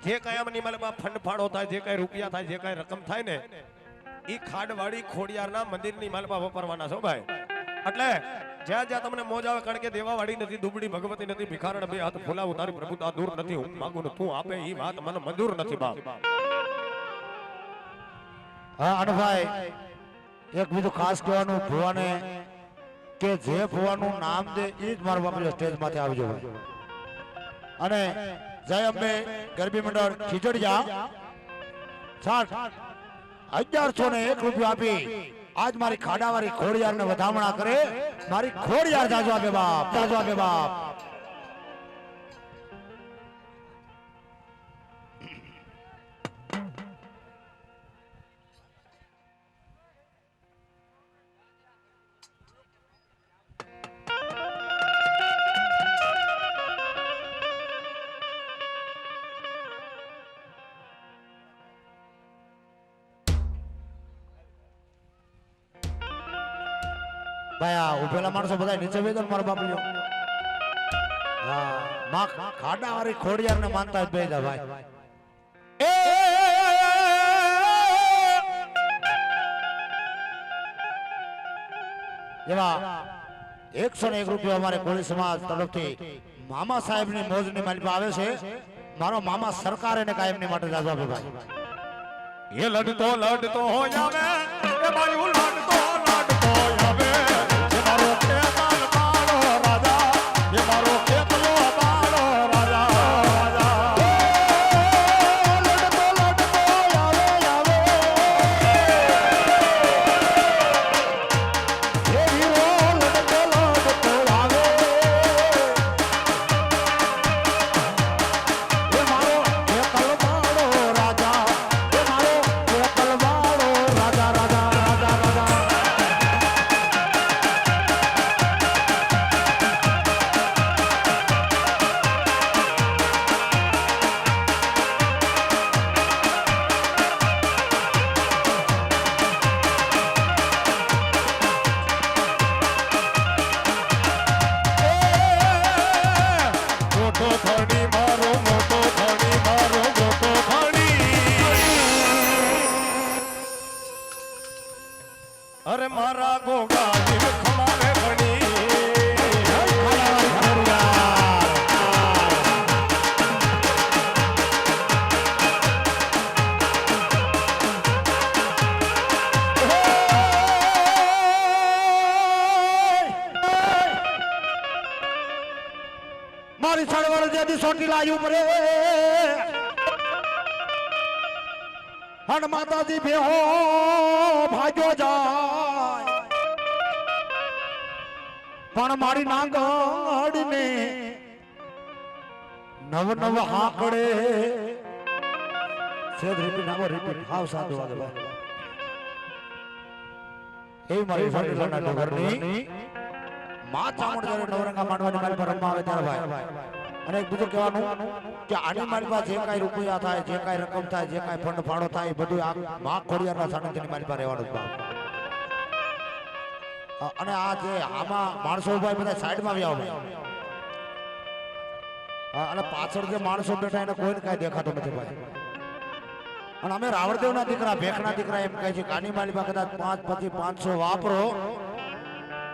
જે કાંઈ આમની મતલબ ફંડ ફાળો થાય, જે કાંઈ રૂપિયા થાય, જે કાંઈ રકમ થાય ને એ ખાડવાડી ખોડિયારના મંદિરની માલમાં વાપરવાના છો ભાઈ. એટલે જ્યાં જ્યાં તમને મોજ આવે, કારણ કે દેવાવાડી નથી, દુબળી ભગવતી નથી, ભિખારણ બે હાથ ફોલાવું તારી પ્રભુતા દૂર નથી, હું માંગુ ને તું આપે એ વાત મને મંજૂર નથી બાપ. હા અનભાઈ એક બીજું ખાસ કહેવાનું ભુવાને કે જે ભુવાનું નામ દે એ જ મારા બાપુ સ્ટેજ માથે આવજો અને જય અંબે ગરબી મંડળ ખીચડિયા 1101 રૂપિયા આપી આજ મારી ખાડાવાળી ખોડિયાર ને વધામણા કરે. મારી ખોડિયાર જાજો આપે બાપ, જાજો આપે બાપ. ભાઈ આ ઉભેલા માણસો બધા નીચે બેસો મારા બાપ લ્યો. હા માં ખાડા વાળી ખોડિયાર ને માનતા જ બેજા ભાઈ. એવા 101 રૂપિયા અમારે કોળી સમાજ તરફથી મામા સાહેબ ની મોજ ની માલિક આવે છે. મારો મામા સરકાર એને કાયમ ની માટે જાજો આપે ભાઈ. એ લડતો લડતો હોય આવે, એ બાયું લડતો લડતો આવે, એ મારો કેતન બાળો રાજા, એ મારો કેતલો બાળો રાજા, રાજા. લડતો લડતો આવે આવે એ હીરો લડતો લડતો આવે એ મારો કેતલ બાળો રાજા, એ મારો કેતલ બાળો રાજા, રાજા, રાજા, રાજા. મોટો ધણી મારો, મોટો ધણી મારો, મોટો ધણી. અરે મારા ગોગા દિલ ખમારે ભણી. મારી સળવળ જેથી સોટી લાયું પડે હણ માતાજી ભેહો ભાગ્યો જાય પણ મારી નાગડને નવ નવ હાકડે સેદ રીપી નામો રીપી ભાવ સાધુ વાગે ભાઈ. એ મારી સળવળના ડગરની માં ચામુંડ જ્યારે નવરંગા માંડવાની મારી પર રમવા આવે ત્યારે ભાઈ. અને એક બીજું કહેવાનું કે આની મારી પાસે જે કાંઈ રૂપિયા થાય, જે કાંઈ રકમ થાય, જે કાંઈ ફંડ ફાળો થાય એ બધું આ માં ખોડિયારના સાનિધ્યની મારી પાસે રહેવાનું જ ભાવ. અને આ જે આમાં માણસો ઉભા બધા સાઈડમાં આવી આવો અને પાછળ જે માણસો બેઠા એને કોઈને કાંઈ દેખાતું નથી ભાઈ. અને અમે રાવણદેવના દીકરા, ભેખના દીકરા એમ કહે છે કે આની મારી પાસે કદાચ 5 પછી 500 વાપરો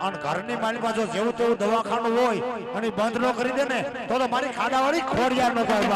અને ઘરની માલિકા જો જેવું તેવું દવાખાનું હોય અને બંધ ન કરી દે ને તો મારી ખાડાવાળી ખોડિયાર ન થાય.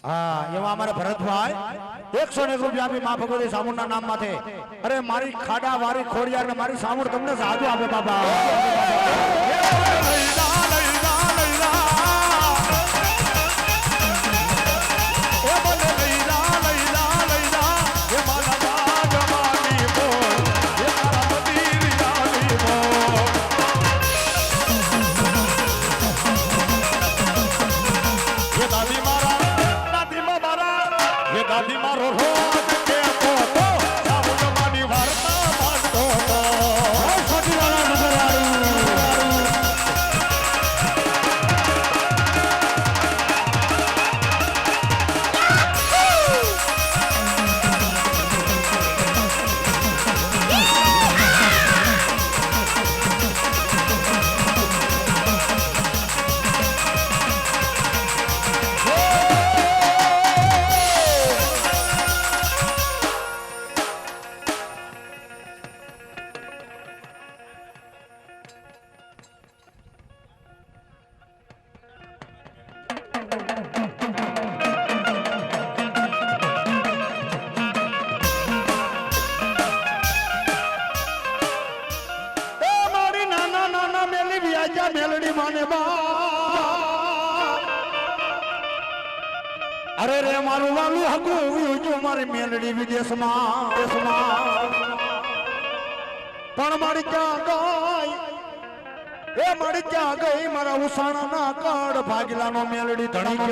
હા એવા અમારે ભરતભાઈ 101 રૂપિયા આપી માં ભગવતી સામુંડના નામ માથે. અરે મારી ખાડા વાળી ખોડિયાર ને મારી સામુંડ તમને સાધુ આપે બાબા. એ રે મારું વાલું હગું જો મારી મેલડી વિદેશમાં પણ મારી ક્યાં ગઈ એ મારી ક્યાં ગઈ મારા ઉસાણાના કડ ભાગલાનો મેલડી ધણી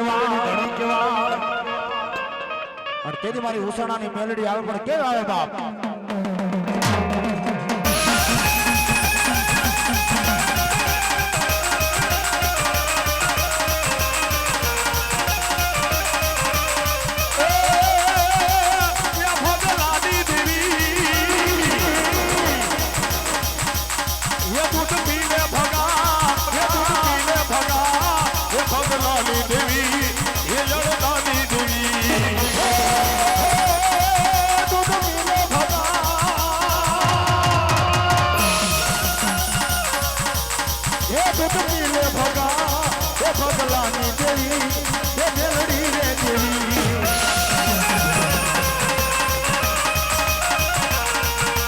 કેવા અને તેથી મારી ઉસાણાની મેલડી આવે પણ કેવી આવે બાપ ભગલાની દેવી એ મેલડી રે દેવી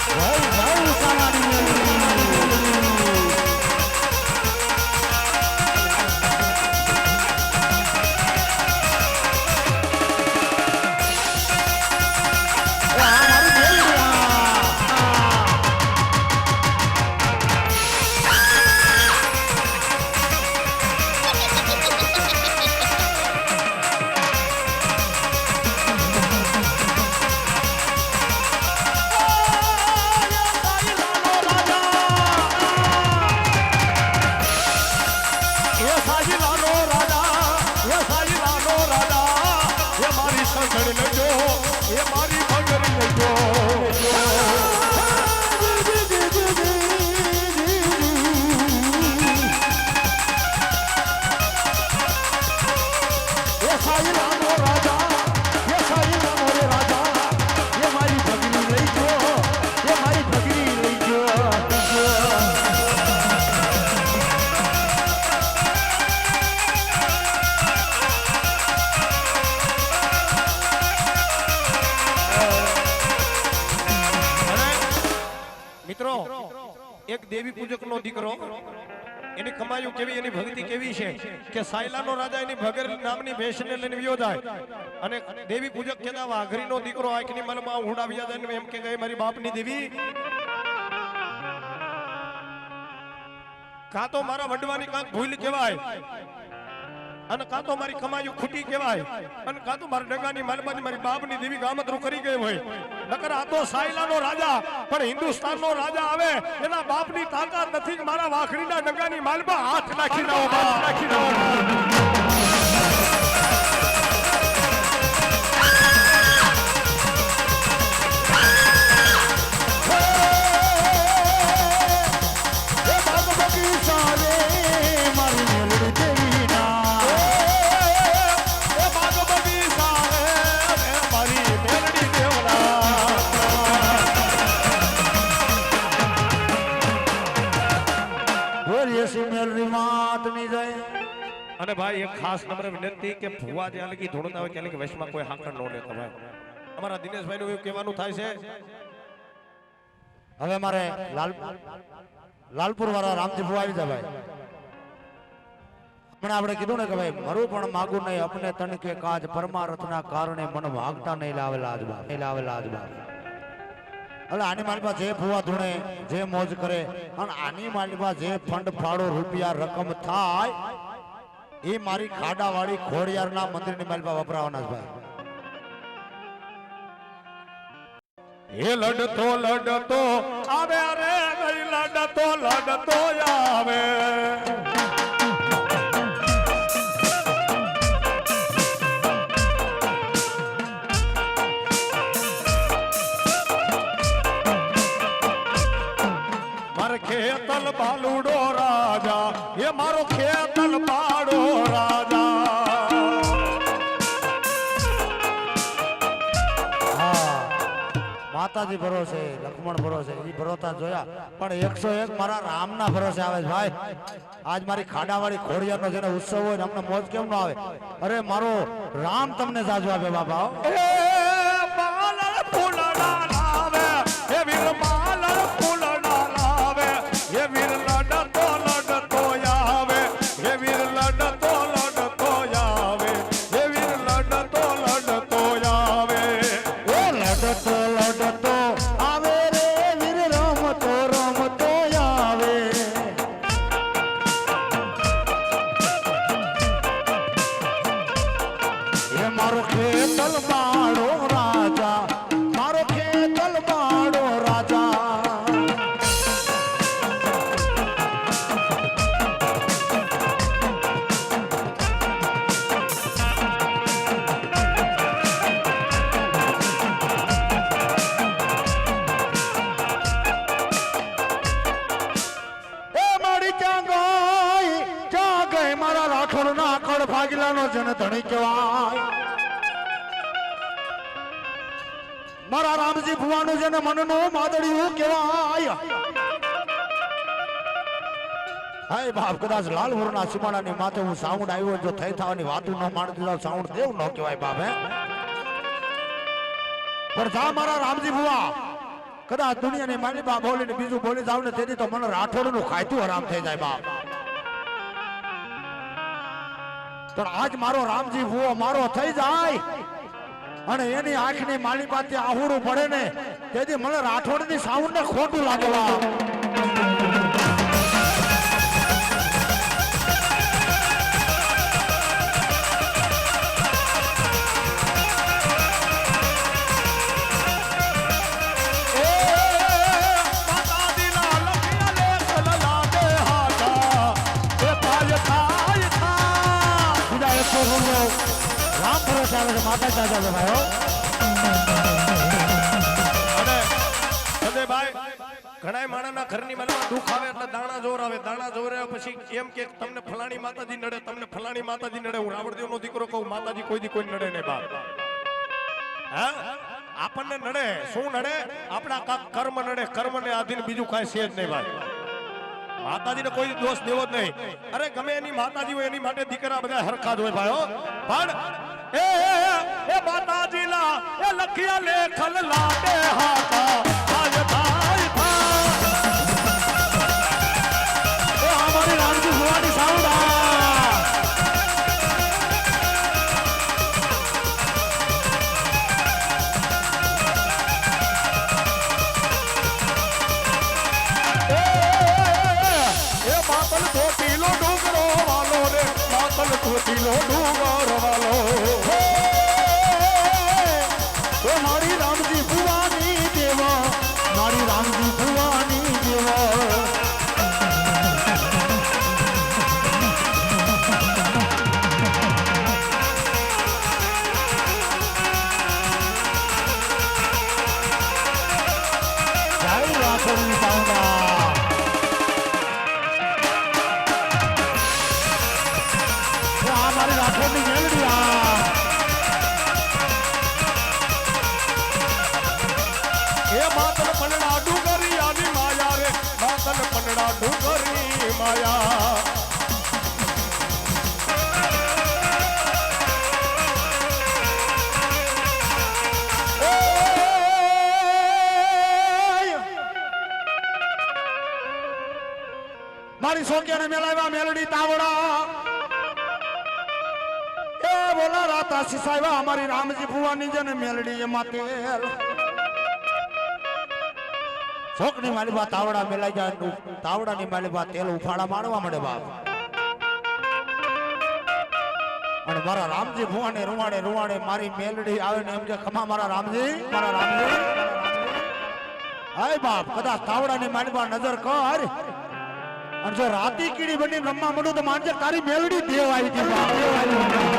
ભાઈ ભાઈ સામાની મેલડી એક દેવી પૂજક નો દીકરો એની કમાયું કેવી એની ભક્તિ કેવી છે કે સાયલાનો રાજા એની ભગર નામની ભેંસને લઈને વિયો જાય અને દેવી પૂજક કહેતા વાઘરીનો દીકરો આંખની મનમાં ઉડાવી જાય અને એમ કે ગઈ મારી બાપની દેવી કાં તો મારા વડવાની કાંક ભૂલ કહેવાય અને કાં તો મારી કમાયું ખૂટી કહેવાય અને કાં તો મારા ડગાની માલબાની મારી બાપની દેવી ગામતરું કરી ગઈ હોય નકર આ તો સાયલાનો રાજા પણ હિન્દુસ્તાનનો રાજા આવે એના બાપની તાકાત નથી કે મારા વાખડીના ડગાની માલબા હાથ નાખી દો અને ભાઈ એક ખાસ નમ્ર વિનંતી કે ભુવા જ્યાં લગી ધૂણતા હોય ત્યાં લગી વશમાં કોઈ હાકણ નો લેતો ભાઈ અમારા દિનેશભાઈ નું એવું કહેવાનું થાય છે હવે મારે લાલપુર વાળા રામજી ભુવા આવી જાય ભાઈ હમણાં આપણે કીધું ને કે ભાઈ મારું પણ માગું નહીં અપને તન કે કાજ પરમાર્થના કારણે મન ભાગતા નહીં લાવેલા આજબા એટલે આની માલમાં જે ભુવા ધૂણે જે મોજ કરે અને આની માલમાં જે ફંડ ફાળો રૂપિયા રકમ થાય એ મારી ખાડાવાળી ખોડિયારના મંદિરની માલમાં વપરાવાના ભાઈ એ લડતો આવે રે લડતો આવે ખેતલ બાલુડો રાજા એ મારો ખેતલ પાડો રાજા માતાજી ભરોસે લક્ષ્મણ ભરોસે એ ભરોતા જોયા પણ 101 મારા રામના ભરોસે આવે છે ભાઈ આજ મારી ખાડાવાળી ખોડિયારનો જેનો ઉત્સવ હોય ને અમને મોજ કેમ ન આવે અરે મારો રામ તમને જાજુ આપે બાપા એ બાલર ફૂલડા લાવે એ વીર બાલર ફૂલડા લાવે એ વીર લડતો આવે એ વીર લડતો આવે એ વીર લડતો વીરાનો જેને ધણી કહેવાય, મારા રામજી ભુવાનું જેને મનનું માદડિયું કહેવાય. હાય બાપ, કદાચ લાલપુરના સીમાડાની માથે હું સાઉન્ડ આવ્યો જો થઈ થવાની વાતું ન માણતી તો સાઉન્ડ દેવ ન કહેવાય બાપ. હે પણ જા મારા રામજી ભુવા, કદાચ દુનિયાની માની બા બોલીને બીજું બોલી જાવ ને તેથી તો મને રાઠોડનું ખાયતું હરામ થઈ જાય બાપ. પણ આજ મારો રામજી ભુવો મારો થઈ જાય અને એની આંખની માલી પાસે આહુડું પડે ને તેથી મને રાઠોડની સાઉન્ડ ને ખોટું લાગે બાપ. રામ ભરોસે આવે છે માતા દાદા છે ભાઈઓ. અને સંજયભાઈ, ઘણા માણાના ઘરની મનમાં દુઃખ આવે એટલે દાણા જોર આવે. દાણા જોર આવે પછી એમ કે તમને ફલાણી માતાજી નડે, તમને ફલાણી માતાજી નડે. હું રાવણદેવનો દીકરો કહું, માતાજી કોઈ દી કોઈ નડે નહીં બાપ. હા, આપણને નડે શું નડે? આપણા કાક કર્મ નડે. કર્મને આધીન બીજું કાંઈ છે જ નહીં ભાઈ. માતાજીને કોઈ દોષ દેવો જ નહીં. અરે ગમે એની માતાજી હોય એની માટે દીકરા બધા હરખા જ હોય ભાઈઓ. પણ એ માતાજીલા એ લખિયા લેખલ લાડે હાથા આજ ભાઈ થા. એ અમારી રામજી ભુવાની સાઉન્ડ માતલ ધોતીલો ડુંગરો વાલો રે, માતલ ધોતીલો ડુંગરો વાલો. એ મારી રામજી ભુવાની દેવા, મારી રામજી ભુવાની દેવા. જય રાઠોડની સાઉન્ડ. મારી રાઠોડની મેલડી એ માતલ પનડા ડુંગરી આની માયા રે, માતલ પનડા ડુંગરી માયા. મારી સોક્યાને મેલાવ્યા મેલડી તાવડા. એ બોલા રાતા સિસાવ્યા અમારી રામજી ભુવાની જેને મેલડી એમાં તેલ. છોકની માલી બા તાવડા મેલાઈ જાય, તાવડાની માલી બા તેલ ઉફાળા મારવા મળે બાપ. અને મારા રામજી ભુવાને રૂવાડે રૂવાડે મારી મેલડી આવે ને એમ કે ખમા મારા રામજી, મારા રામજી. હાય બાપ, કદાચ તાવડાની માલી બા નજર કર અને જો રાતી કીડી બની રમવા મળું તો માનજે તારી મેલડી દેવ આવી હતી બાપ, દેવ આવી હતી.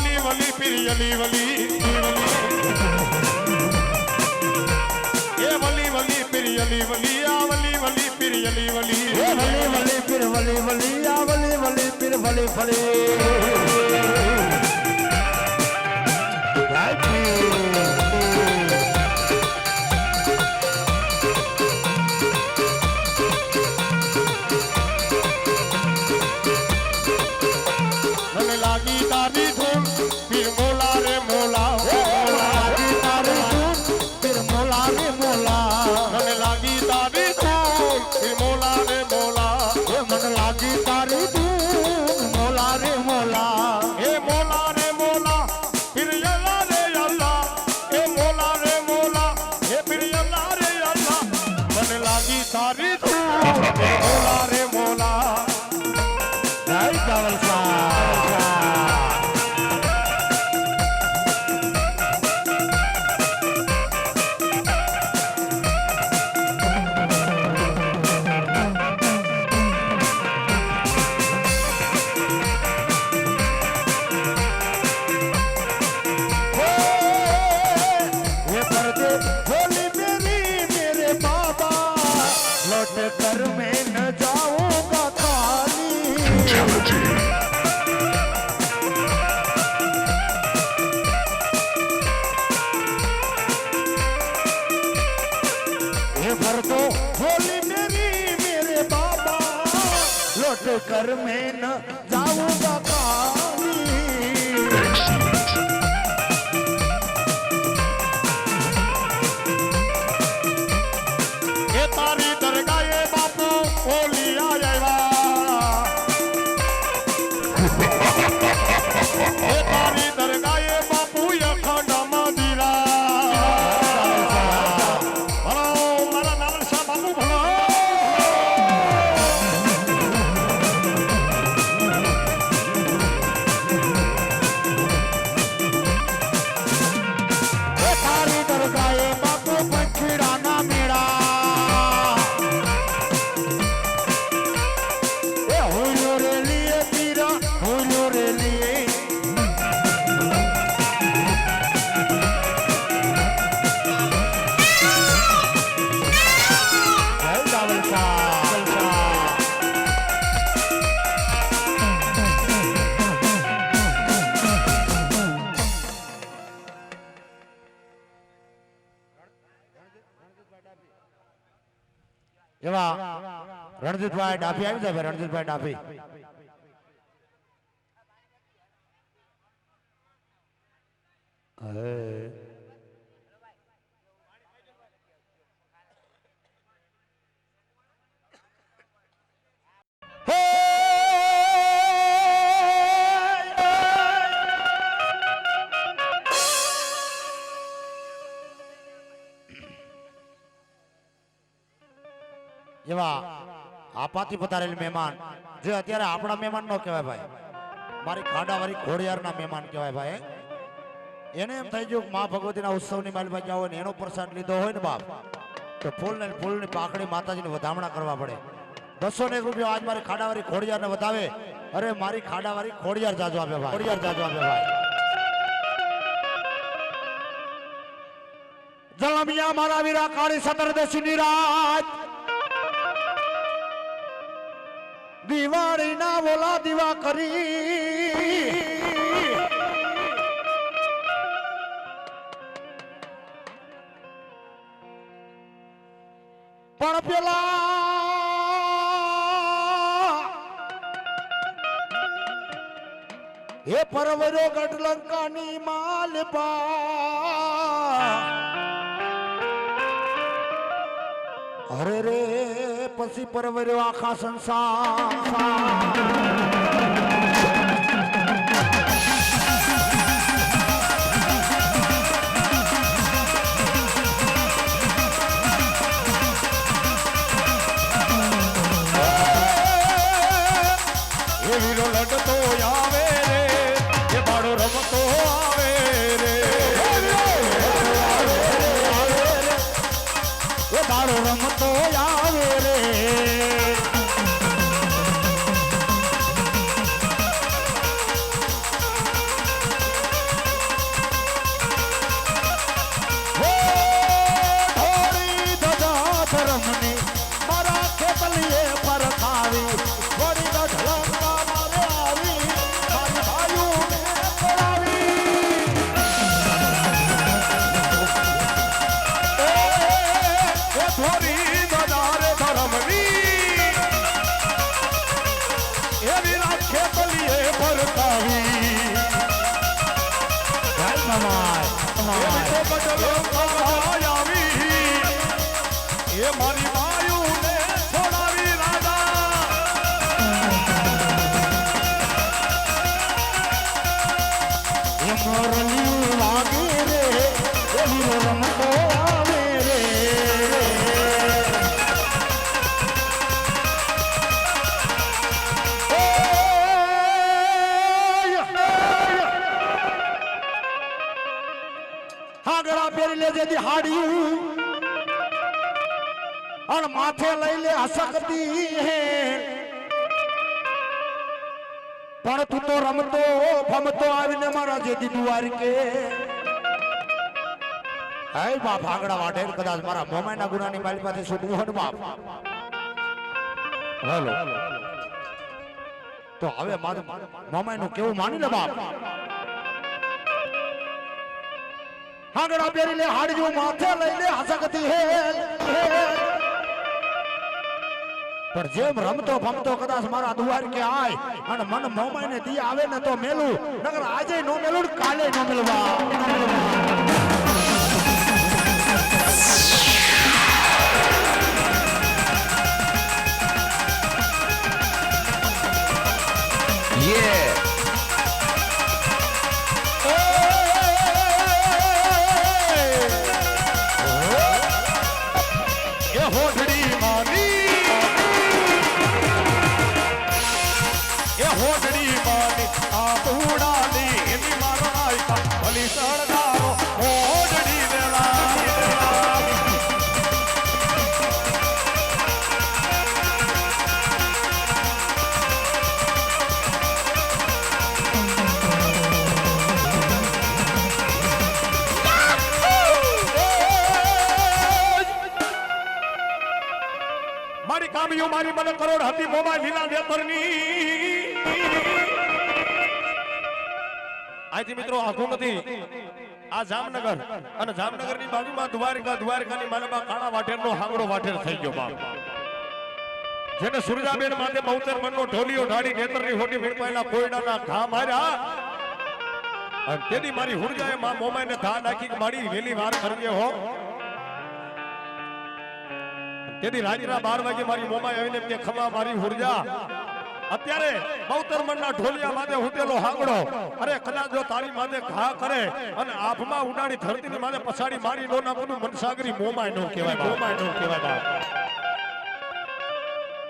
વલી વલી પિરિયલી વલી એ વલી વલી પિરિયલી વલી આ વલી વલી પિરિયલી વલી એ વલી વલી પીર વલી વલી આ વલી વલી પીર વલી વલી મને લાગી તારી ધૂન પીર મોલા રે મોલા લાગી તારી ધૂન પીર મોલા રે મોલા મને લાગી તારી ધૂન પીર મોલા રે મોલા એ મને લાગી તારી ધૂન મોલા રે મોલા એ મોલા રે મોલા પીર યલ્લા રે યલ્લા એ મોલા રે મોલા એ પીર યલ્લા રે યલ્લા મને લાગી તારી ધૂન પીર મોલા રે મોલા જય ચાવલ लौट कर मैं न जाऊंगा खाली ये भर दो होली मेरी मेरे बाबा लौट कर मैं न जाऊंगा खाली એ તારી દરગાહે બાપુ ઓલી આવ્યા એ તારી દરગાહે બાપુ અખંડ મંદિરા ભલો મારા નાવલ શાહ બાપુ ભલો એ તારી દરગાહે બાપુ પંખીડાના મેળા એવા રણજીતભાઈ ડાભી આવી જાય રણજીતભાઈ ડાભી એવા આપાથી પધારેલ મહેમાન જે અત્યારે આપણા મહેમાન નો કહેવાય ભાઈ મારી ખાડાવાળી ઘોડિયારના મહેમાન કહેવાય ભાઈ એને એમ થઈ ગયું મા ભગવતીના ઉત્સવની માલમાં ગયા હોય ને એનો પ્રસાદ લીધો હોય ને બાપ તો ફૂલની પાકડી માતાજીને વધામણા કરવા પડે 201 રૂપિયા આજ મારી ખાડાવાળી ઘોડિયારને વધાવે અરે મારી ખાડાવાળી ઘોડિયાર જાજો આપે ભાઈ ઘોડિયાર જાજો આપે ભાઈ જલમિયા મારા વીરા કાળી સતરદશીની રાત દિવાળી ના બોલા દીવા કરી પણ પેલા એ પરવરો ગઢલંકાની માલપા અરે રે પછી પરવર્યો આખા સંસાર એ વીરો લડતો આવે રે એ બાળો રમતો આવે રે એ બાળો રમતો આવે રે એ મારી વાયુને છોડાવી રાજા મોરલી વાગે રે એવી રમતો આવે રે હાગરા પહેરી લેજે દી હાડિયું અને માથે લઈ લે હસકતી હે પણ તું તો રમતો ફમતો આવીને મારા જેદી દ્વારકે હાય બાપ આગળ વાઢે કદાચ મારા મોમાઈના ગુનાની મારી પાસે છૂટવું હોય ને બાપ હાલો તો હવે મારું મોમાઈનું કેવું માની લે બાપ આગળ પહેરી લે હાડજું માથે લઈ લે હસકતી હે પણ જેમ રમતો ફમતો કદાચ મારા દુવાર કે આય અને મન મોમાઈને દી આવે ને તો મેલું નકર આજે નો મેલું કાલે નો મેલવા મારી મને કરોડ હતી મોમા લીલા વેતરની આજથી મિત્રો આખું નથી આ જામનગર અને જામનગરની બાજુમાં દ્વારકાની માલમાં કાળા વાઢેરનો હાંગડો વાઢેર થઈ ગયો બાપ જેને સુરજાબેન માથે બહુતર મનનો ઢોલિયો ઢાળી નેત્રની હોટી વીણપાયેલા કોયડાના ઘા માર્યા અને તેની મારી હુરજાએ માં મોમાઈને ઘા નાખી મારી વેલી વાર કરવી હો તેથી રાત્રિના 12 વાગે મારી મોમાઈ આવીને કે ખમા મારી હુરજા અત્યારે બહુતર મનના ઢોલિયા માથે હુતેલો હાંગડો અરે કદાચ જો તારી માથે ઘા કરે અને આભમાં ઉડાડી ધરતીની માથે પછાડી મારી નો નાખું મનસાગરી મોમાઈ નો કહેવાય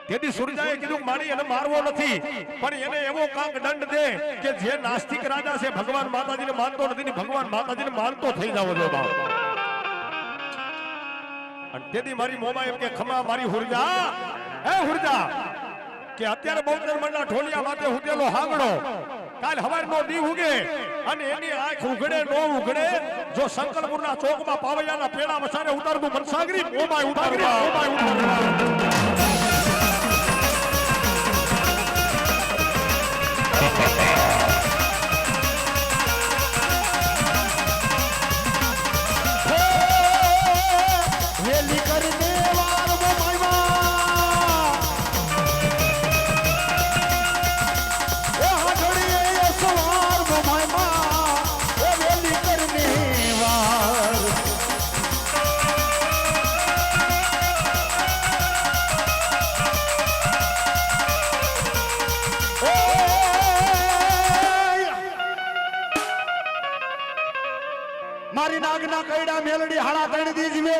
તેથી સુરજાએ કીધું મારી એને મારવો નથી પણ એને એવો કાંક દંડ દે કે જે નાસ્તિક રાજા છે ભગવાન માતાજીને માનતો નથી ભગવાન માતાજીને માનતો થઈ જાવ જો બાપ અને તેથી મારી મોમાં એમ કે ખમા મારી હુરજા હે હુરજા કે અત્યારે બહુતર મનના ઢોલિયા માથે હુતેલો હાંગડો કાલ હવારનો દી ઉગે અને એની આંખ ઉઘડે નો ઉઘડે જો શંકરપુરના ચોકમાં પાવૈયાના પેડા વસારે ઉતારતું મનસાગરી મોમાં ઉતારવા મારી નાગના કૈડા મેલડી હાડા તણી દીજવે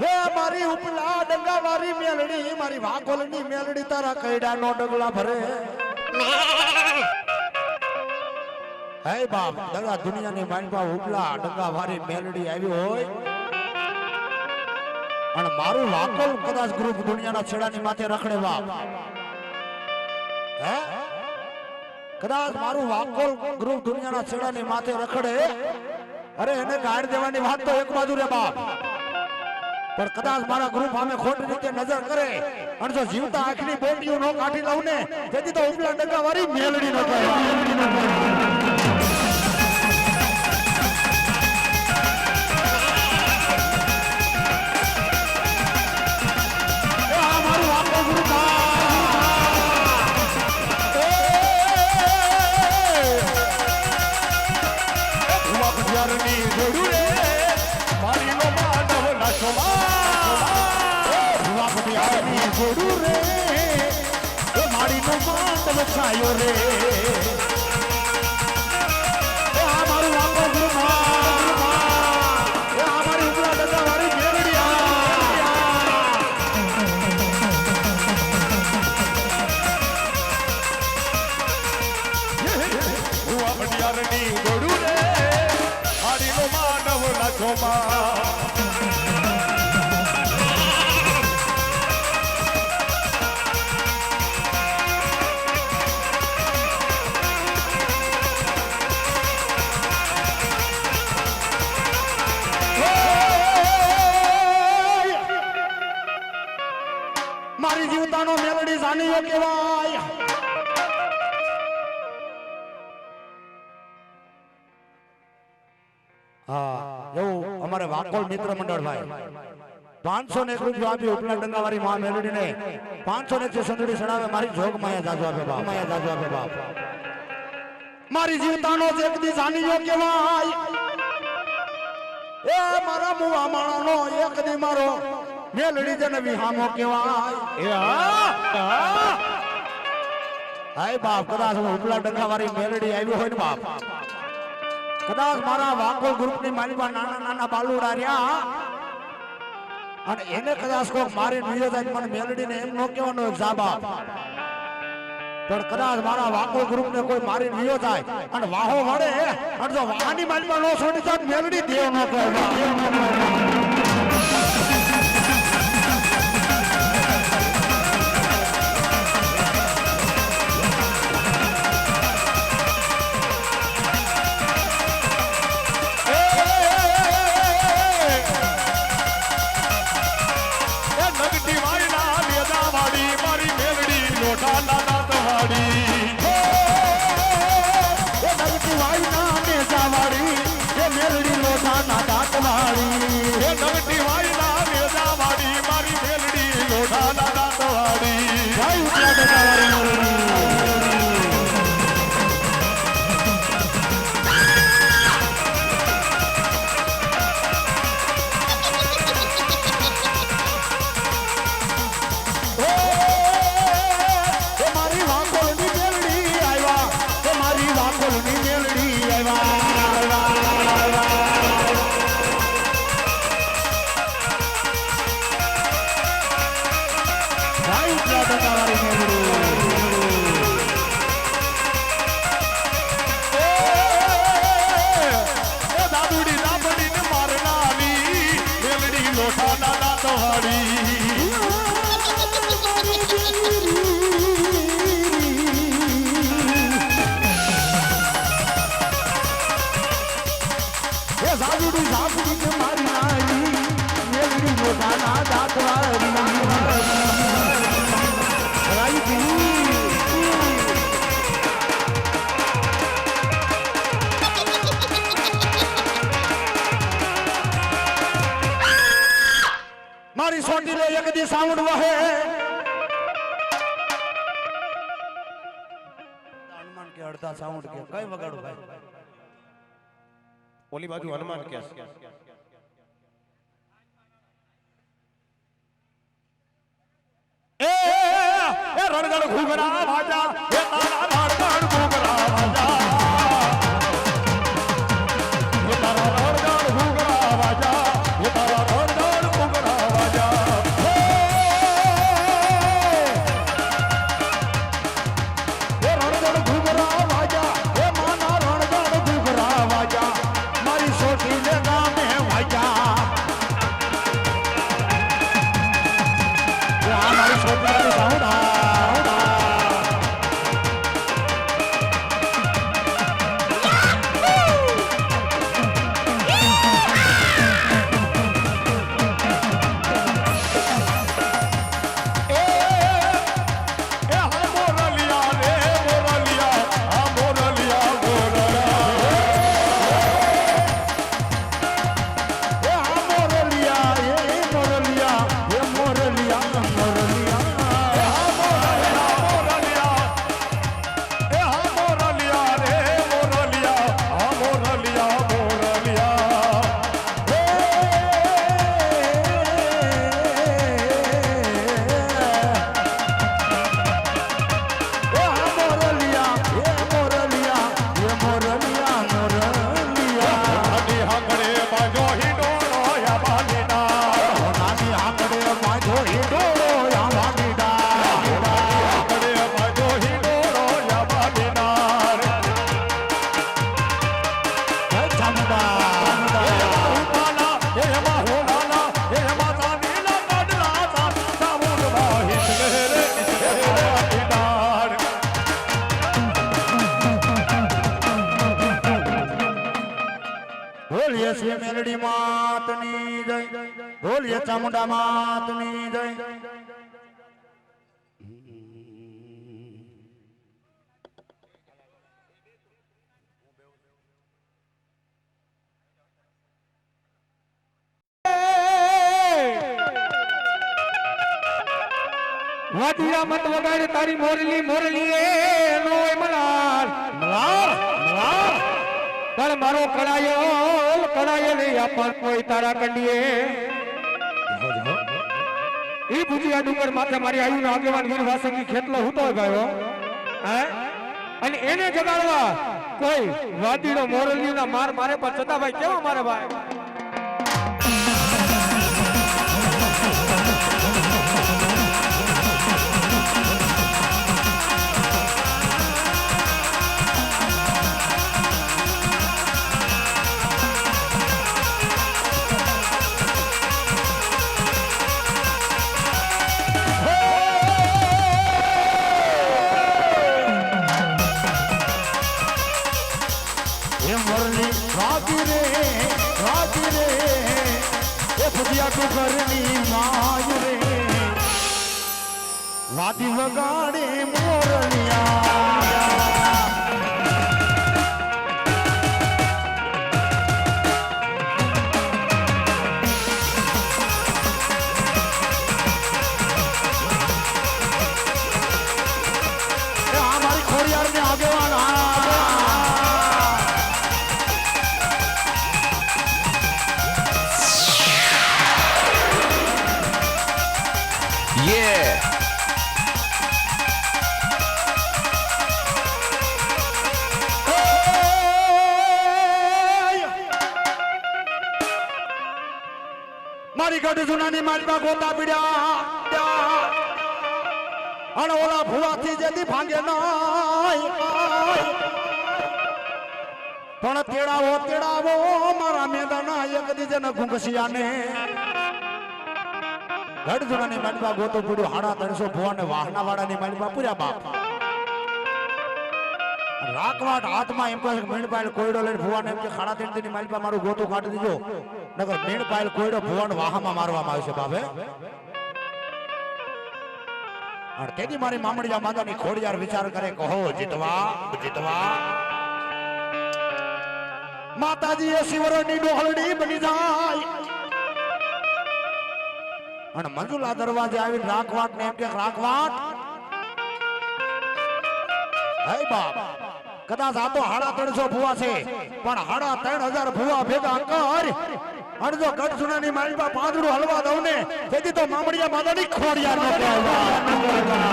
હે મારી ઉપલા ડંગા વારી મેલડી મારી વાઘોલની મેલડી તારા કૈડા નો ડગલા ભરે હે બાપ દગા દુનિયાની માનપા ઉપલા ડંગા વારી મેલડી આવી હોય અને મારું વાઘોલ કદાચ ગ્રુપ દુનિયાના છેડાની માથે રખડે બાપ હે કદાચ મારું વાકોલ ગ્રુપ દુનિયાના છેડાની માથે રખડે અરે એને ગાળ દેવાની વાત તો એક બાજુ રે બાપ પણ કદાચ મારા ગ્રુપ આમે ખોટી રીતે નજર કરે અને જો જીવતા આંખની બોટીઓ નો કાઢી લઉં ને તેથી તો ઉપલા ડગા વાળી મેલડી નો કહેવાય મારું વાકોલ ગ્રુપ આવ્યો રે એ આ મારું વાકો ગુરુમાં એ આ મારી ઉપરા દાદા વાળી અડિયારની ગોડું રે હાડીનો માનવ લાખોમાં મારી જીવતાનો મેલડી જાનીઓ કહેવાય હા એવું અમારે વાકોલ મિત્ર મંડળ ભાઈ 501 રૂપિયા આપી ઉપલા ડંગાવાળી માં મેલડી ને 501 સંદડી સડાવે મારી જોગ માયા જાજો આપે બાપ માયા જાજો આપે બાપ મારી જીવતાનો એકદી જાનીઓ કહેવાય એ મારા મુવા માણાનો એકદી મારો મેલડી જને વિહામો કહેવાય એ હા હાય બાપ કદાચ ઉપલા ડંગાવાળી મેલડી આવી હોય ને બાપ કદાચ મારા વાકો ગ્રુપની માલિકા નાના નાના બાલુડા રહ્યા અને એને કદાચ કોઈ મારી નિવેદન મને મેલડીને એમ ન કહેવાનો જાબા પણ કદાચ મારા વાકો ગ્રુપને કોઈ મારી નિયો થાય અને વાહો વળે અને જો વાહની માલિકા નો છોડી જાય મેલડી દેવ ન કહેવાય મારી સોટી લે એક દી સાઉન્ડ વહે હનુમાન કે અડધા સાઉન્ડ કે કઈ વગાડું ભાઈ ઓલી બાજુ હનુમાન કે એ રણગણ ઘૂઘરા વાજા એ તારા રણગણ ઘૂઘરા વાજા એ તારા રણગણ ઘૂઘરા વાજા એ તારા રણગણ ઘૂઘરા વાજા એ રણગણ ઘૂઘરા વાજા એ માના રણગણ ઘૂઘરા વાજા મારી સોટી ને ગામે વાજા આ મારી સોટી સાઉન્ડ હશે મેલડી માતની જય ઢોલિયા ચામુંડા માતની જય વાદિયા મત વગાડે તારી મોરલી મોરલી એ નોય મલાલ મલાલ મલાલ પણ મારો કડાયો નહીં આપણ કોઈ તારા કંડીએ ઈ ભુજિયા ડુંગર માથે મારી આયુના આગેવાન વીર વાસંગી ખેતલો હુતો ગયો હે અને એને જગાડવા કોઈ વાદીનો મોરલીના માર મારે પર છતાં ભાઈ કેવા મારે ભાઈ વાદી વગાડે મોરલિયા મારી ખોડિયાર ને આગેવાન મારી ગઢ જુનાની માલમાં ગોતા પીડ્યા અને ઓલા ભુવાથી જેથી ભાંગે નાય પણ તેડાવો મારા મેદાના એક દીજે ને ઘુંઘસિયાને ગઢ જુનાની માલમાં ગોતો પીડ્યો 350 ભુવાને વાહના વાળાની માલમાં પૂર્યા બાપ રાખવાટ હાથમાં એમ કહે મીણપાયલ કોયડો લઈને ભુવાને એમ કે 3.5 ની માલમાં મારું ગોતું કાઢી દીજો નગર મીણપાયલ કોયડો ભુવાન વાહમાં મારવામાં આવશે બાપે અને તેથી મારી મામડિયા માતાની ખોડિયાર વિચાર કરે કહો જીતવા માતાજી એ શિવરની ડોહલડી બની જાય અને મંજુલા દરવાજે આવીને રાખવાટ ને એમ કે રાખવાટ હે બાપ કદાચ આ તો 350 ભુવા છે પણ 3000 ભુવા ભેગા કર અને જો ગઢ જુનાની માલમાં પાંદડું હલવા દઉં ને તેથી તો મામડિયા માતાની ખોડિયાર ન કહેવાય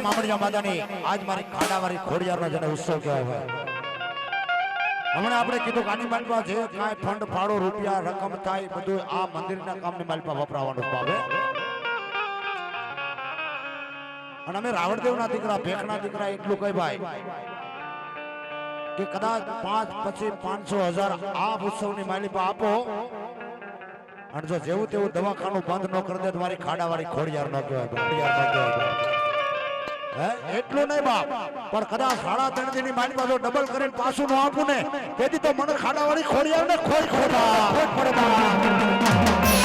મામડિયા માતાની આજ મારી ખાડાવાળી ખોડિયારનો જેને ઉત્સવ કહેવાય હમણાં આપણે કીધું કાની માલપા જે કાંઈ ફંડ ફાળો રૂપિયા રકમ થાય બધું આ મંદિરના કામની માલપા વપરાવાનું પાવે અને અમે રાવણદેવના દીકરા ભેખના દીકરા એટલું કઈ ભાઈ કે કદાચ 5 પછી 500,000 આ ઉત્સવની માલિપા આપો અને જો જેવું તેવું દવાખાનું બંધ ન કરી દે તો મારી ખાડાવાળી ખોડિયાર ન કહેવાય એટલું નહીં બાપ પણ કદાચ 3.5 ની માલિપા જો ડબલ કરીને પાછું ન આપું ને તેથી તો મને ખાડાવાળી ખોડિયાર ને ખોઈ ખોટા પડે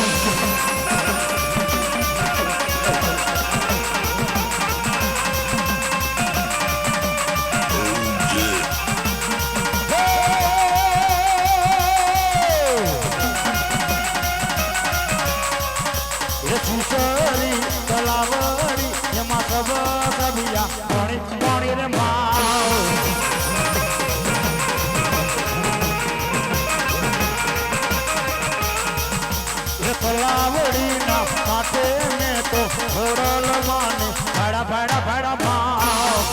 વાવડીના માથે મેં તો ઘોડલ માને ભાડા ભાડા ભાડા માવ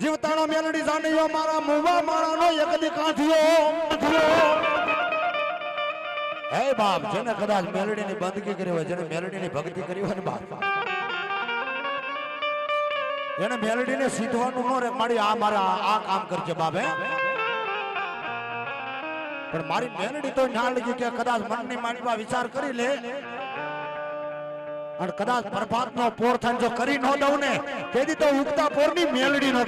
જીવતાનો મેલડી જાણ્યો મારા મુવા મારાનો એક દી કાઢ્યો હે બાપ જેને કદાચ મેલડીની બંદગી કરી હોય જેને મેલડીની ભક્તિ કરી હોય ને બાપ એને મેલડીને સીધવાનું ન રે મારી આ મારા આ કામ કરજે બાપ હે પણ મારી મેલડી તો ના લાગી કે કદાચ મનની માળીમાં વિચાર કરી લે અને કદાચ પ્રભાતનો પોર થાય જો કરી ન દઉં ને તેથી તો ઉગતા પોરની મેલડી નો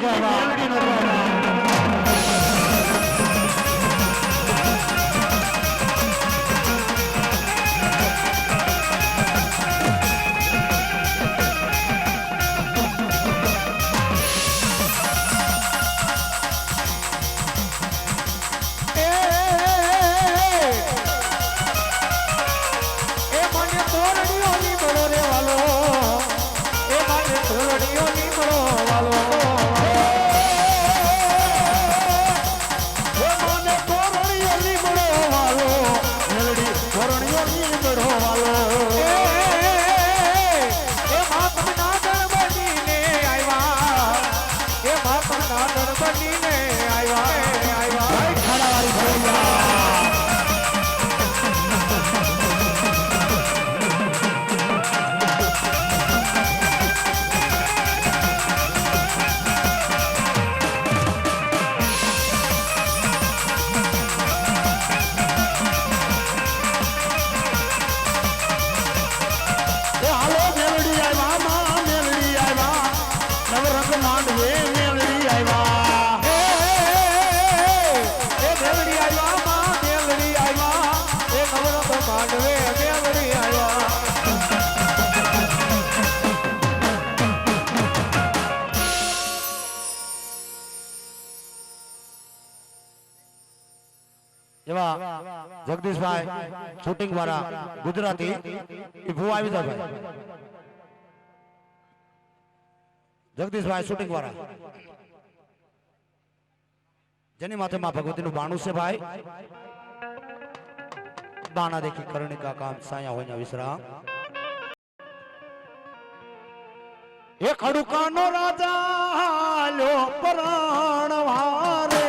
જગદીશભાઈ શૂટિંગ વાળા ગુજરાતી એ ભૂ આવી જાય ભાઈ જગદીશભાઈ શૂટિંગ વાળા જેની માથે માં ભગવતીનું બાણું છે ભાઈ દાના દેખી કર્ણિકા કામ સાયા હોય વિશ્રામ એ ખડુકાનો રાજા લો પ્રાણ વારે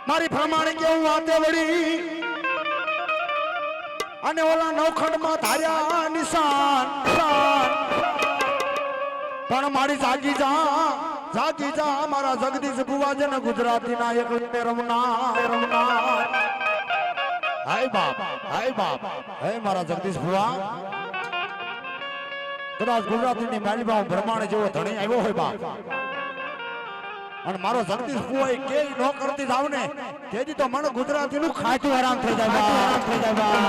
મારી પ્રમાણે કેવું વાતે વળી અને ઓલા નવખંડ માં ધાર્યા નિશાન પણ મારી જાગી જા મારા જગદીશ બુવા છે ને ગુજરાતી ના એક રમના હાય બાપ હે મારા જગદીશ બુવા કદાચ ગુજરાતીની માલિબા બ્રહ્માંડ જેવો ધણી આવ્યો હોય બાપ અને મારો જગદીશ બુવા એ કે ન કરતી જાવ ને તેથી તો મને ગુજરાતી નું ખાતું આરામ થઈ જાય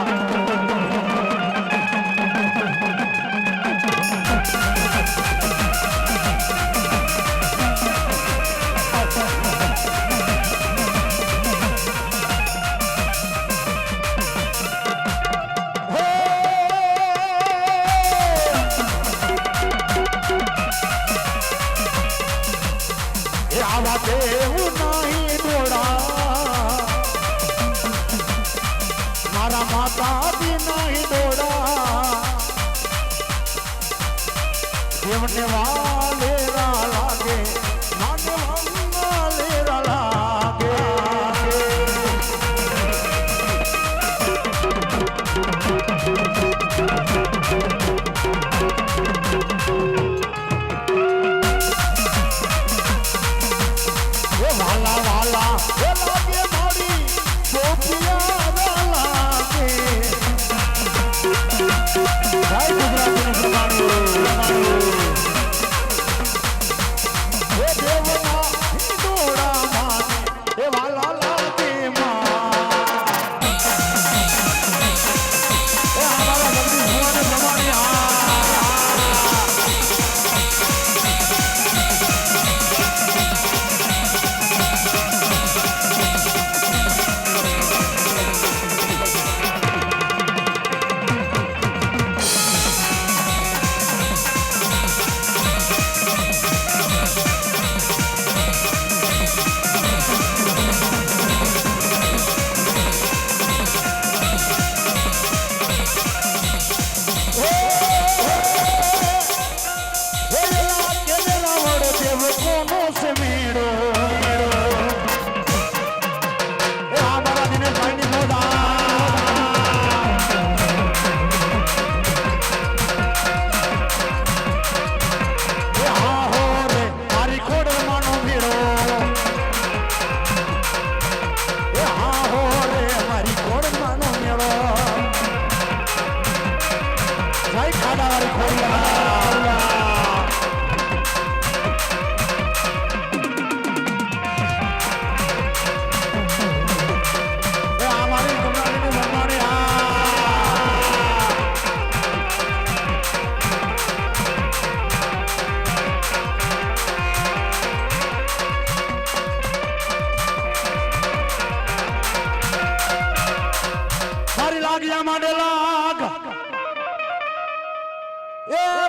મારા માતા બી નહીં દોડા દેવને વાલેરા લાગે માને વાલેરા લાગે વાલા વાલા લાગે મારી સોફિયા લાગે જય ગુજરાતી પ્રમાણે એ દેવના દોડા માને એ વાલા લાગે માં એ અમારા જગદીશ ભુવાને પ્રમાણે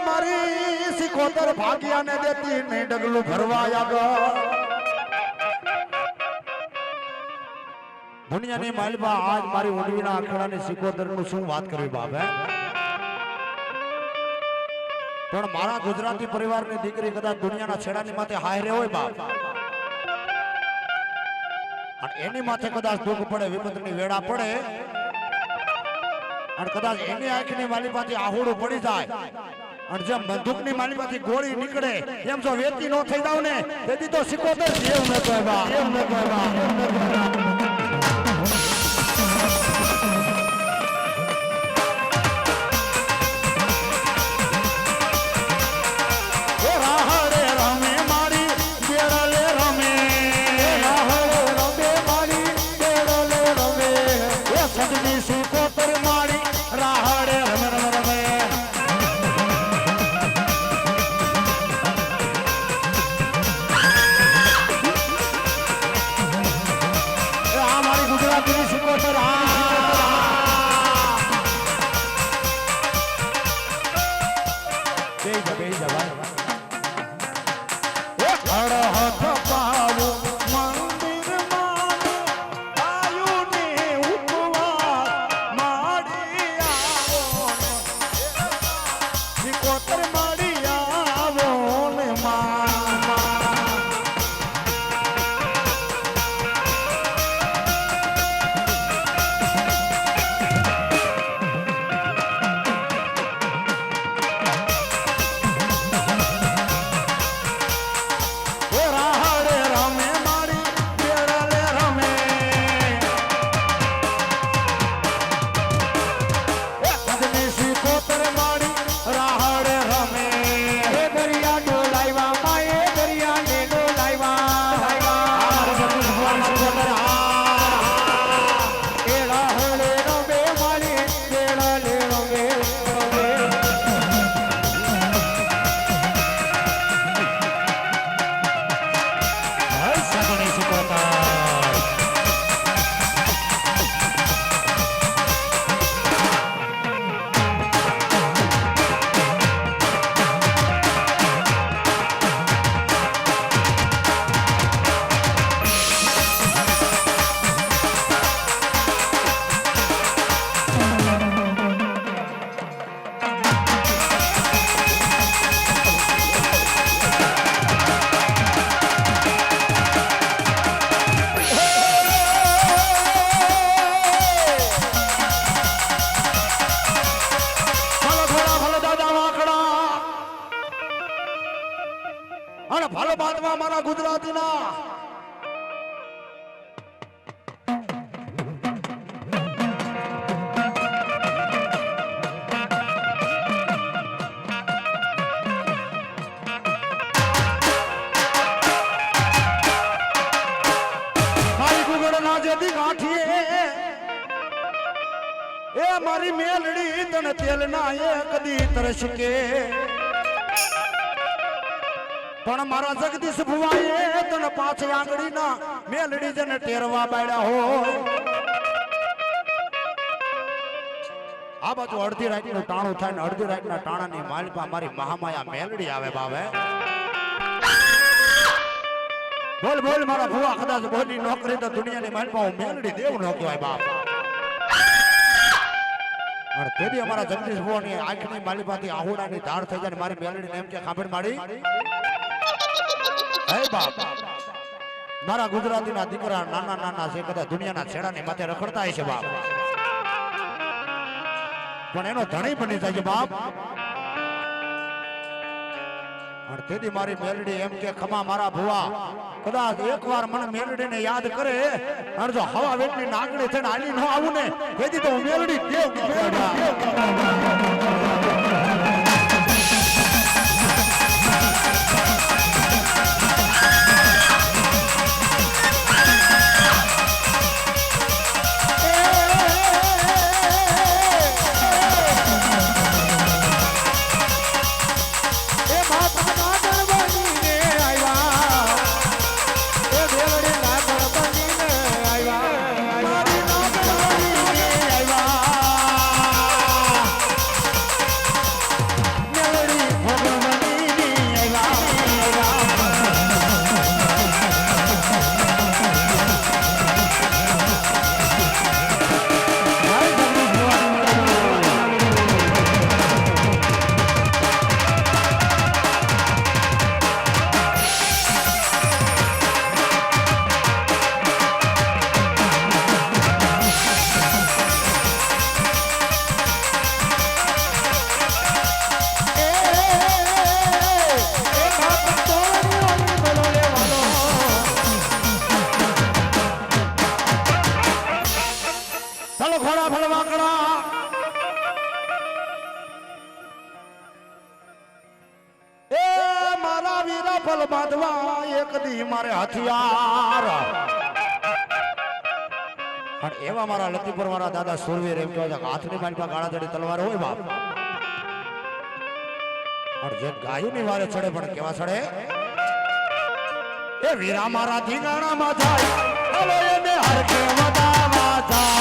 મારી સિકોતર ભાગ્યાને દેતી નહીં ડગલું ભરવા આગળ દુનિયાની માલમાં આજ મારી ઓડવીના આખડાની સિકોતર નું શું વાત કરવી બાપ હે પણ મારા ગુજરાતી પરિવારની દીકરી કદાચ દુનિયાના છેડાની માથે હાયરે હોય બાપ અને એની માથે કદાચ દુઃખ પડે વિપતની વેળા પડે અને કદાચ એની આંખની માલિપાથી આહુડું પડી જાય અને જેમ બંદૂકની માલિપાથી ગોળી નીકળે એમ જો વેતી નો થઈ જાવ ને તેથી તો સિકોતર જેવ ન કહેવા અને ભલો બાદમાં મારા ગુજરાતીના એ મારી મેલડી તને તેલ ના એ કદી તરસકે પણ મારા જગદીશ ભુવાએ તને પાછી આંગળી ના મેલડી જને ટેરવા બાળ્યા હોય આ બાજુ અડધી રાત નું ટાણું થાય ને અડધી રાત ના ટાણા ની માલપા મારી મહામાયા મેલડી આવે બાવે બોલ બોલ મારા ભુવા કદાચ બોલી નોકરી તો દુનિયાની માલપા હું મેલડી દેવ નો કહેવાય બાપ અને તેથી અમારા જગદીશ ભુવાની આંખની માલિપાથી આહુડાની ધાર થઈ જાય મારી મેલડીને એમ કે ખાંભણ માડી હે બાપ મારા ગુજરાતીના દીકરા નાના નાના છે કદાચ દુનિયાના છેડાની માથે રખડતા છે બાપ પણ એનો ધણી બની જાય છે બાપ અને તેથી મારી મેલડી એમ કે ખમા મારા ભુવા કદાચ એકવાર મને મેલડીને યાદ કરે અને જો હવા વેટની નાગણી થઈને હાલી ન આવું ને તેથી તો હું મેલડી દેવ મારે હથિયાર અને એવા મારા લતીપુર વાળા દાદા સુરવીર એમ કહેવાય કે હાથની માલપા ગાળા જડી તલવાર હોય બાપ અને જે ગાયુની વારે ચડે પણ કેવા ચડે એ વીરા મારા ધીંગાણામાં જાય હવે એને હરકે વધાવા જાય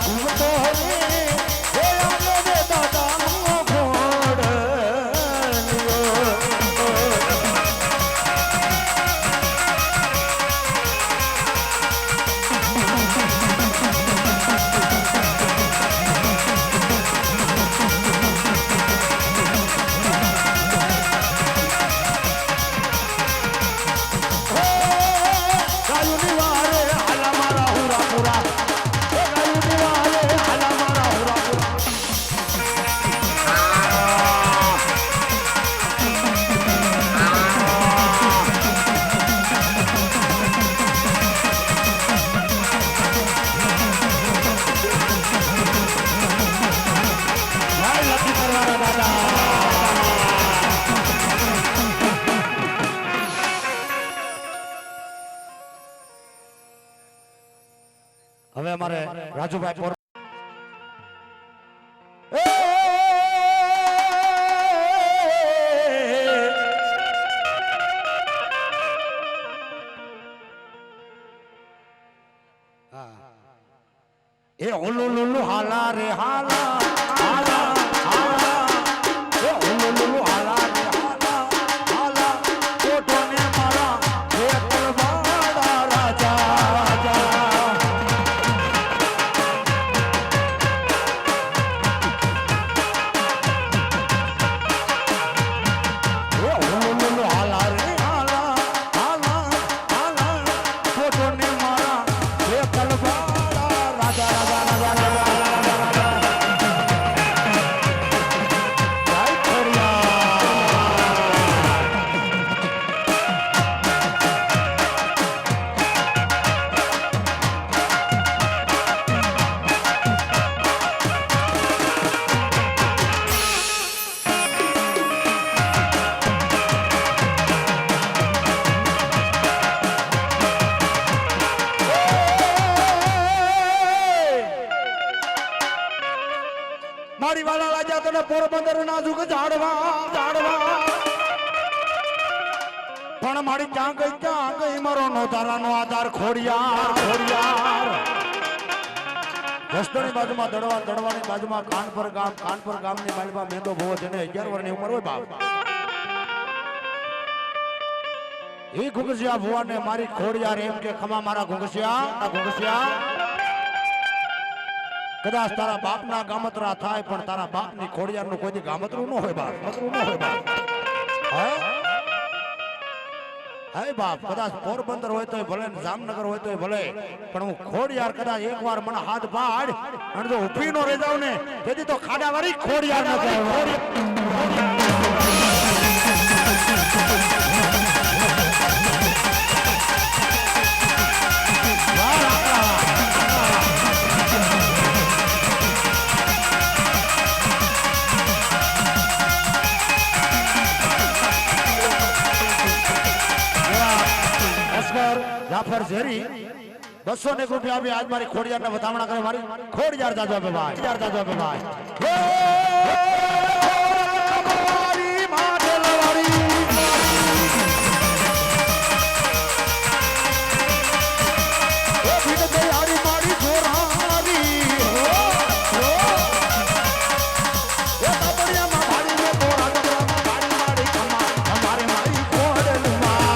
ઘૂમતો રે એ આલે રે દાદાનો ઘોડલિયો હવે અમારે રાજુભાઈ પોર એ ઓલું લુલુ હાલા રે હાલા હાલા હાલા એ ઓલું લુલુ હાલા રે હાલા હાલા કોટોને મારા એ તલવાડા રાજા રાજા મારી વાલા રાજા તને પોરબંદર ના જુગ જાડવા જાડવા પણ મારી ક્યાં ગઈ મારો નોતારાનો આધાર ખોડિયાર ખોડિયાર રસ્તોની બાજુમાં દડવાની બાજુમાં કાનપર ગામની બાજુમાં મેંદો ભોવો જેને 11 વર્ષની ઉંમર હોય બાપ એ ઘુંઘસિયા ભુવાને મારી ખોડિયાર એમ કે ખમા મારા ઘુંઘસિયા કદાચ તારા બાપના ગામતરા થાય પણ તારા બાપની ખોડિયારનું કોઈ ગામતરું ન હોય બાપ હે બાપ કદાચ પોરબંદર હોય તોય ભલે જામનગર હોય તોય ભલે પણ હું ખોડિયાર કદાચ એકવાર મને હાથ પાડ અને જો ઊભી નો રહી જાવ ને તેથી તો ખાડાવાળી ખોડિયાર ન કહેવાય જાફર ઝેરી 201 રૂપિયા આપી આજ મારી ખોડિયાર ને વધામણા કરે મારી ખોડિયાર જાજો આપે ભાઈ ખોડિયાર જાજો આપે ભાઈ મારી માથે લવારી ઓ ભીડ ગઈ હારી મારી જોરારી એ તાપડિયા માં ભાડી મે પોરા ગબરા માં મારી કમા અમારે મારી ખોડલમાં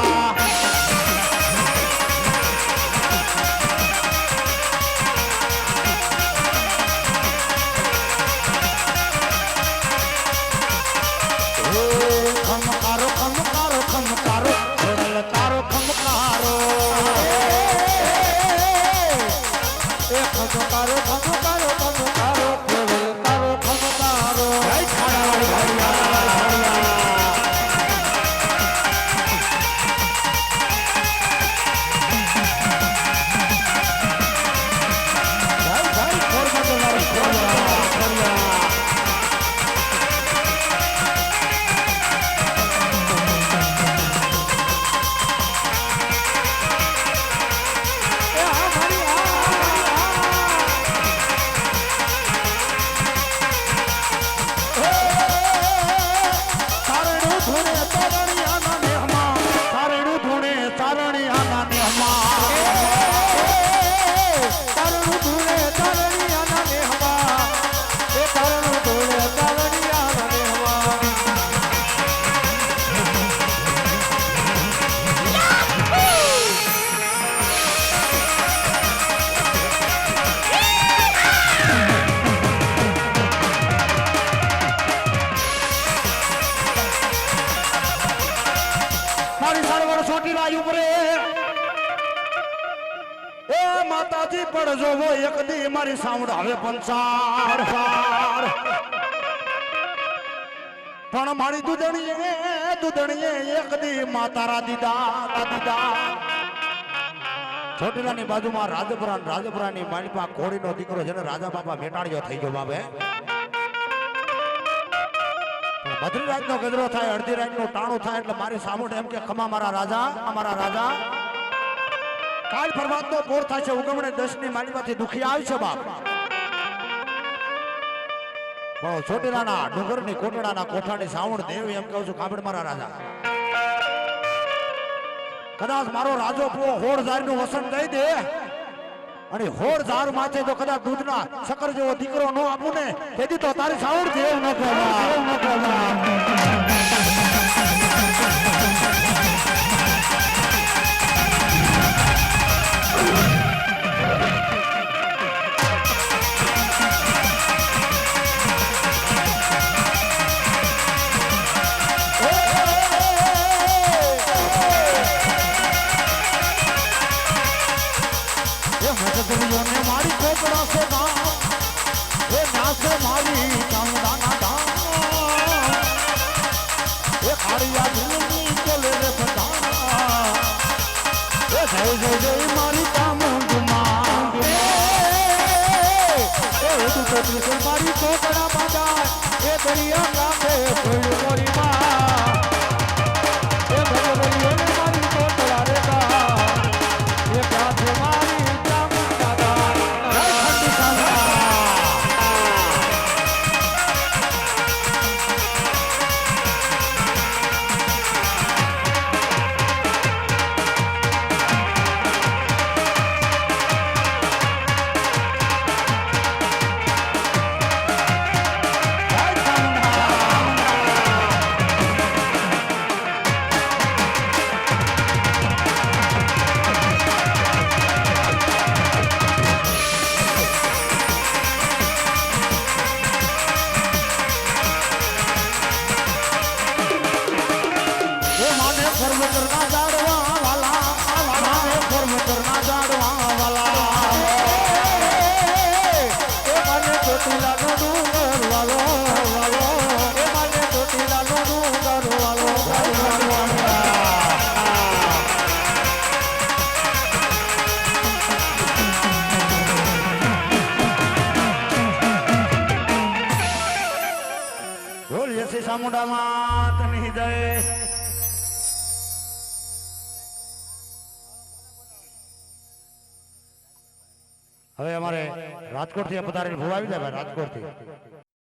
જોવો એક દી મારી સાઉન્ડ હવે પંચાર સાર પણ મારી દુધણીએ એક દી માતારા દીદા ચોટીલાની બાજુમાં રાજપુરાની માલિપા ઘોડીનો દીકરો જેને રાજા બાપા મેટાડ્યો થઈ ગયો બાપે બદ્રી રાતનો ગજરો થાય અડધી રાતનું ટાણું થાય એટલે મારી સામું એમ કે ખમા મારા રાજા કાલ પરમાત્મા પોર થાય છે ઉગમણે 10 ની માલિપાથી દુખી આવી છે બાપ પણ ચોટીલાના ડુંગરની કોટડાના કોઠાની સાવણ દેવ એમ કહું છું કાબડ મારા રાજા કદાચ મારો રાજો પો હોળ નું વસન દઈ દે અને હોળ ઝાર માથે જો કદાચ દૂધના શક્કર જેવો દીકરો ન આપું ને તેથી તો તારી સાવણ દેવ ન કહેવા મારી કોકડા સે ગામ એ નાસે મારી ચામડાના ધામ એ ખાડિયા દિલની ચલે રે પધારા એ જય મારી ચામુંડમાં એ તું તો મારી કોકડા બાજા એ દરિયા કાંઠે કોઈ મોરી માં એ ભગવરીઓને મારી કોકડા રે કા એ કાંઠે મારી ચામુંડા માતની જય હવે અમારે રાજકોટ થી પધારેલ ભૂ આવી જાય ભાઈ રાજકોટ થી